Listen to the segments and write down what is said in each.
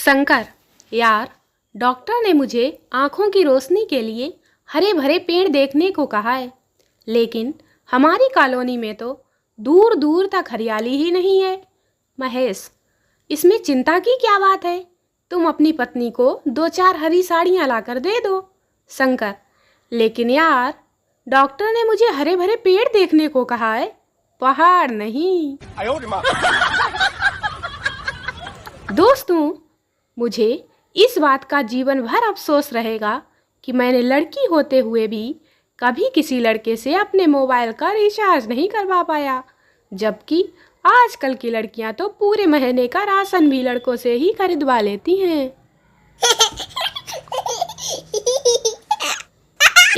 शंकर, यार, डॉक्टर ने मुझे आँखों की रोशनी के लिए हरे भरे पेड़ देखने को कहा है, लेकिन हमारी कॉलोनी में तो दूर दूर तक हरियाली ही नहीं है। महेश, इसमें चिंता की क्या बात है? तुम अपनी पत्नी को 2-4 हरी साड़ियाँ लाकर दे दो। शंकर, लेकिन यार, डॉक्टर ने मुझे हरे भरे पेड़ देखने को कहा है, पहाड़ नहीं। दोस्तों, मुझे इस बात का जीवन भर अफसोस रहेगा कि मैंने लड़की होते हुए भी कभी किसी लड़के से अपने मोबाइल का रिचार्ज नहीं करवा पाया, जबकि आजकल की लड़कियां तो पूरे महीने का राशन भी लड़कों से ही खरीदवा लेती हैं।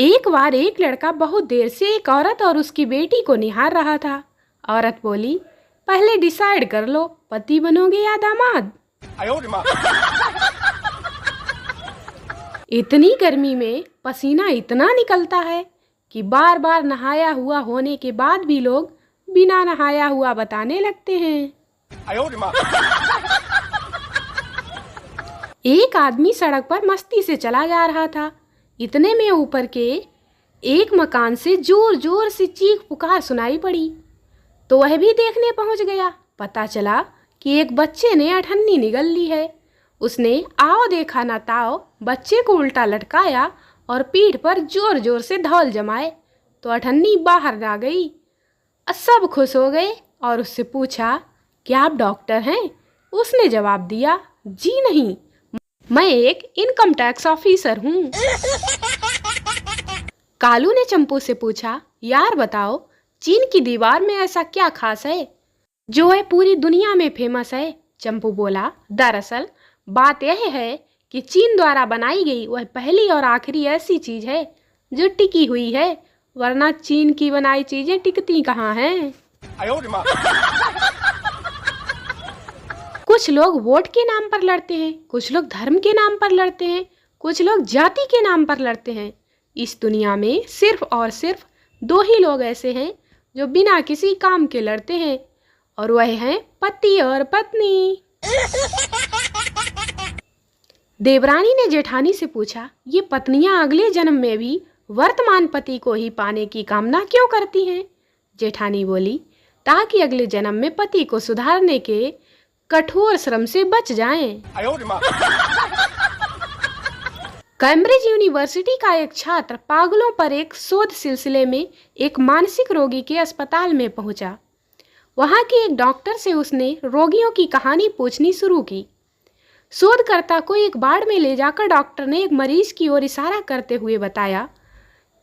एक बार एक लड़का बहुत देर से एक औरत और उसकी बेटी को निहार रहा था। औरत बोली, पहले डिसाइड कर लो, पति बनोगे या दामाद। इतनी गर्मी में पसीना इतना निकलता है कि बार बार नहाया हुआ होने के बाद भी लोग बिना नहाया हुआ बताने लगते हैं। एक आदमी सड़क पर मस्ती से चला जा रहा था। इतने में ऊपर के एक मकान से जोर जोर से चीख पुकार सुनाई पड़ी, तो वह भी देखने पहुंच गया। पता चला कि एक बच्चे ने अठन्नी निगल ली है। उसने आओ देखा ना ताओ बच्चे को उल्टा लटकाया और पीठ पर जोर जोर से धौल जमाए तो अठन्नी बाहर आ गई। सब खुश हो गए और उससे पूछा, क्या आप डॉक्टर हैं? उसने जवाब दिया, जी नहीं, मैं एक इनकम टैक्स ऑफिसर हूँ। कालू ने चंपू से पूछा, यार बताओ, चीन की दीवार में ऐसा क्या खास है जो है पूरी दुनिया में फेमस है? चंपू बोला, दरअसल बात यह है कि चीन द्वारा बनाई गई वह पहली और आखिरी ऐसी चीज है जो टिकी हुई है, वरना चीन की बनाई चीजें टिकती कहाँ हैं? कुछ लोग वोट के नाम पर लड़ते हैं, कुछ लोग धर्म के नाम पर लड़ते हैं, कुछ लोग जाति के नाम पर लड़ते हैं। इस दुनिया में सिर्फ और सिर्फ 2 ही लोग ऐसे हैं जो बिना किसी काम के लड़ते हैं, और वह हैं पति और पत्नी। देवरानी ने जेठानी से पूछा, ये पत्नियां अगले जन्म में भी वर्तमान पति को ही पाने की कामना क्यों करती हैं? जेठानी बोली, ताकि अगले जन्म में पति को सुधारने के कठोर श्रम से बच जाएं। कैम्ब्रिज यूनिवर्सिटी का एक छात्र पागलों पर एक शोध सिलसिले में एक मानसिक रोगी के अस्पताल में पहुंचा। वहां के एक डॉक्टर से उसने रोगियों की कहानी पूछनी शुरू की। शोधकर्ता को एक बाड़ में ले जाकर डॉक्टर ने एक मरीज की ओर इशारा करते हुए बताया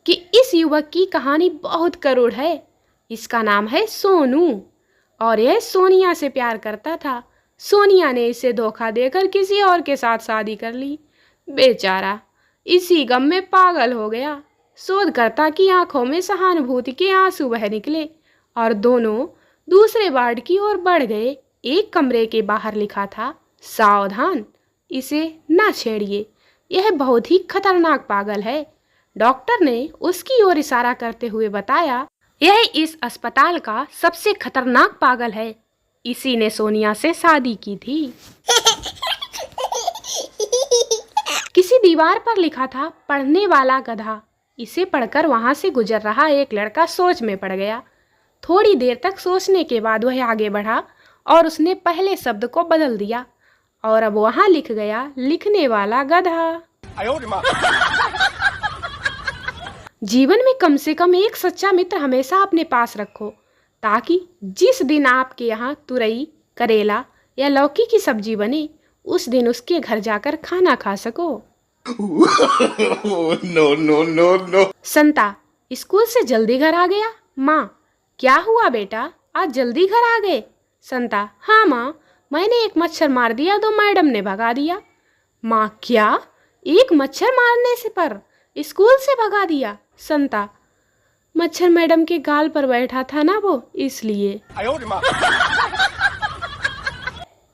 कि इस युवक की कहानी बहुत करुण है। इसका नाम है सोनू और यह सोनिया से प्यार करता था। सोनिया ने इसे धोखा देकर किसी और के साथ शादी कर ली। बेचारा इसी गम में पागल हो गया। शोधकर्ता की आंखों में सहानुभूति के आंसू बह निकले और दोनों दूसरे वार्ड की ओर बढ़ गए। एक कमरे के बाहर लिखा था, सावधान, इसे ना छेड़िए, यह बहुत ही खतरनाक पागल है। डॉक्टर ने उसकी ओर इशारा करते हुए बताया, यह इस अस्पताल का सबसे खतरनाक पागल है। इसी ने सोनिया से शादी की थी। किसी दीवार पर लिखा था, पढ़ने वाला गधा। इसे पढ़कर वहां से गुजर रहा एक लड़का सोच में पड़ गया। थोड़ी देर तक सोचने के बाद वह आगे बढ़ा और उसने पहले शब्द को बदल दिया और अब वहां लिख गया, लिखने वाला गधा। जीवन में कम से कम एक सच्चा मित्र हमेशा अपने पास रखो, ताकि जिस दिन आपके यहाँ तुरई, करेला या लौकी की सब्जी बने, उस दिन उसके घर जाकर खाना खा सको। No no no no. Santa school से जल्दी घर आ गया। माँ, क्या हुआ बेटा, आज जल्दी घर आ गए? संता, हाँ माँ, मैंने एक मच्छर मार दिया तो मैडम ने भगा दिया। माँ, क्या? एक मच्छर मारने से पर स्कूल से भगा दिया? संता, मच्छर मैडम के गाल पर बैठा था ना वो, इसलिए।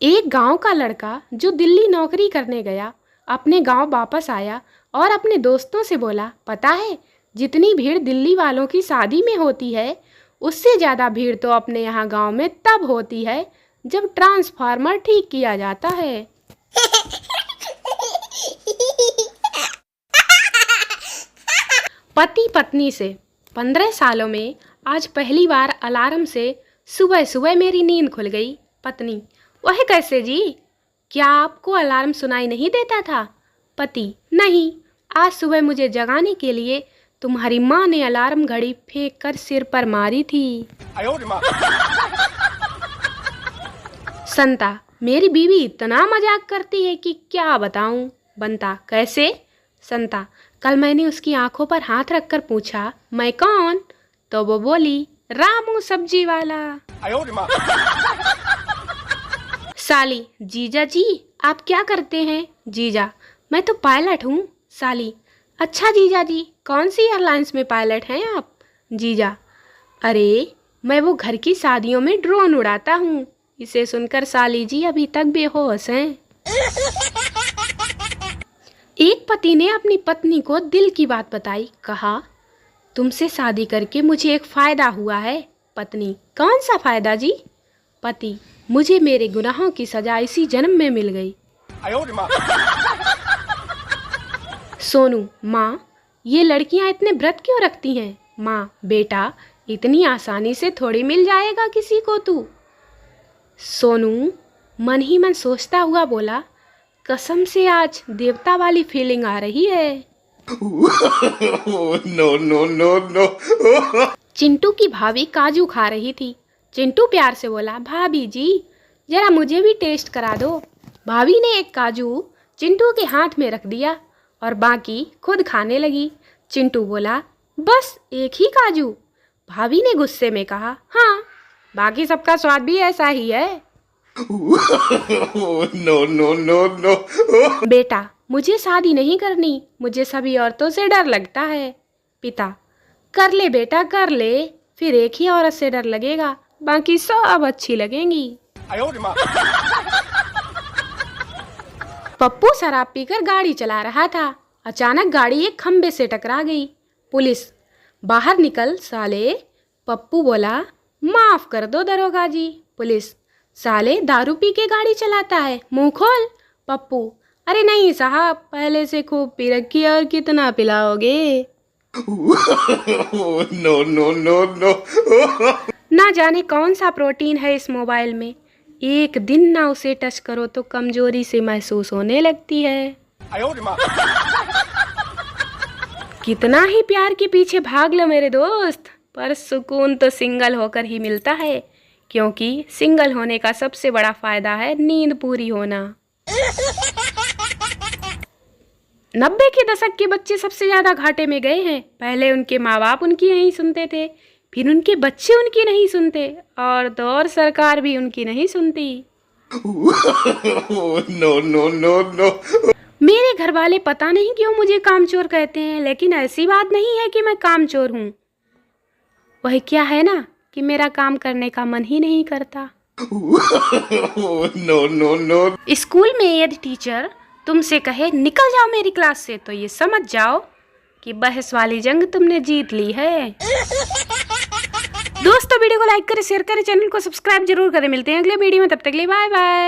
एक गांव का लड़का जो दिल्ली नौकरी करने गया, अपने गांव वापस आया और अपने दोस्तों से बोला, पता है, जितनी भीड़ दिल्ली वालों की शादी में होती है, उससे ज़्यादा भीड़ तो अपने यहाँ गांव में तब होती है जब ट्रांसफार्मर ठीक किया जाता है। पति पत्नी से 15 सालों में आज पहली बार अलार्म से सुबह सुबह मेरी नींद खुल गई। पत्नी: वह कैसे जी, क्या आपको अलार्म सुनाई नहीं देता था? पति: नहीं, आज सुबह मुझे जगाने के लिए तुम्हारी माँ ने अलार्म घड़ी फेंक कर सिर पर मारी थी। संता: मेरी बीवी इतना मजाक करती है कि क्या बताऊं। बंता: कैसे? संता: कल मैंने उसकी आंखों पर हाथ रखकर पूछा, मैं कौन? तो वो बोली, रामू सब्जी वाला। साली: जीजा जी आप क्या करते हैं? जीजा: मैं तो पायलट हूँ। साली: अच्छा जीजा जी, कौन सी एयरलाइंस में पायलट हैं आप? जीजा: अरे मैं वो घर की शादियों में ड्रोन उड़ाता हूँ। इसे सुनकर साली जी अभी तक बेहोश हैं। एक पति ने अपनी पत्नी को दिल की बात बताई। कहा, तुमसे शादी करके मुझे एक फायदा हुआ है। पत्नी: कौन सा फायदा जी? पति: मुझे मेरे गुनाहों की सजा इसी जन्म में मिल गई। सोनू: माँ, ये लड़कियां इतने व्रत क्यों रखती हैं? माँ: बेटा, इतनी आसानी से थोड़ी मिल जाएगा किसी को तू। सोनू मन ही मन सोचता हुआ बोला, कसम से आज देवता वाली फीलिंग आ रही है। No no no no. Chintu की भाभी काजू खा रही थी। चिंटू प्यार से बोला, भाभी जी जरा मुझे भी टेस्ट करा दो। भाभी ने एक काजू चिंटू के हाथ में रख दिया और बाकी खुद खाने लगी। चिंटू बोला, बस एक ही काजू? भाभी ने गुस्से में कहा, हाँ, बाकी सबका स्वाद भी ऐसा ही है। No no no no. बेटा, मुझे शादी नहीं करनी, मुझे सभी औरतों से डर लगता है। पिता: कर ले बेटा कर ले, फिर एक ही औरत से डर लगेगा, बाकी सब अच्छी लगेंगी। पप्पू शराब पीकर गाड़ी चला रहा था। अचानक गाड़ी एक खंबे से टकरा गई। पुलिस: बाहर निकल साले। पप्पू बोला, माफ कर दो दरोगा जी। पुलिस: साले दारू पी के गाड़ी चलाता है, मुंह खोल। पप्पू: अरे नहीं साहब, पहले से खूब पी रखी है और कितना पिलाओगे? No no no no. ना जाने कौन सा प्रोटीन है इस मोबाइल में, एक दिन ना उसे टच करो तो कमजोरी से महसूस होने लगती है। कितना ही प्यार के पीछे भाग लो मेरे दोस्त, पर सुकून तो सिंगल होकर ही मिलता है, क्योंकि सिंगल होने का सबसे बड़ा फायदा है नींद पूरी होना। 90 के दशक के बच्चे सबसे ज्यादा घाटे में गए हैं। पहले उनके माँ बाप उनकी नहीं सुनते थे, फिर उनके बच्चे उनकी नहीं सुनते, और तो और सरकार भी उनकी नहीं सुनती। No no no no. मेरे घर वाले पता नहीं क्यों मुझे कामचोर कहते हैं, लेकिन ऐसी बात नहीं है कि मैं कामचोर हूँ। वह क्या है ना कि मेरा काम करने का मन ही नहीं करता। No no no. स्कूल में यदि टीचर तुमसे कहे निकल जाओ मेरी क्लास से, तो ये समझ जाओ कि बहस वाली जंग तुमने जीत ली है। दोस्तों वीडियो को लाइक करें, शेयर करें, चैनल को सब्सक्राइब जरूर करें। मिलते हैं अगले वीडियो में, तब तक के लिए बाय बाय।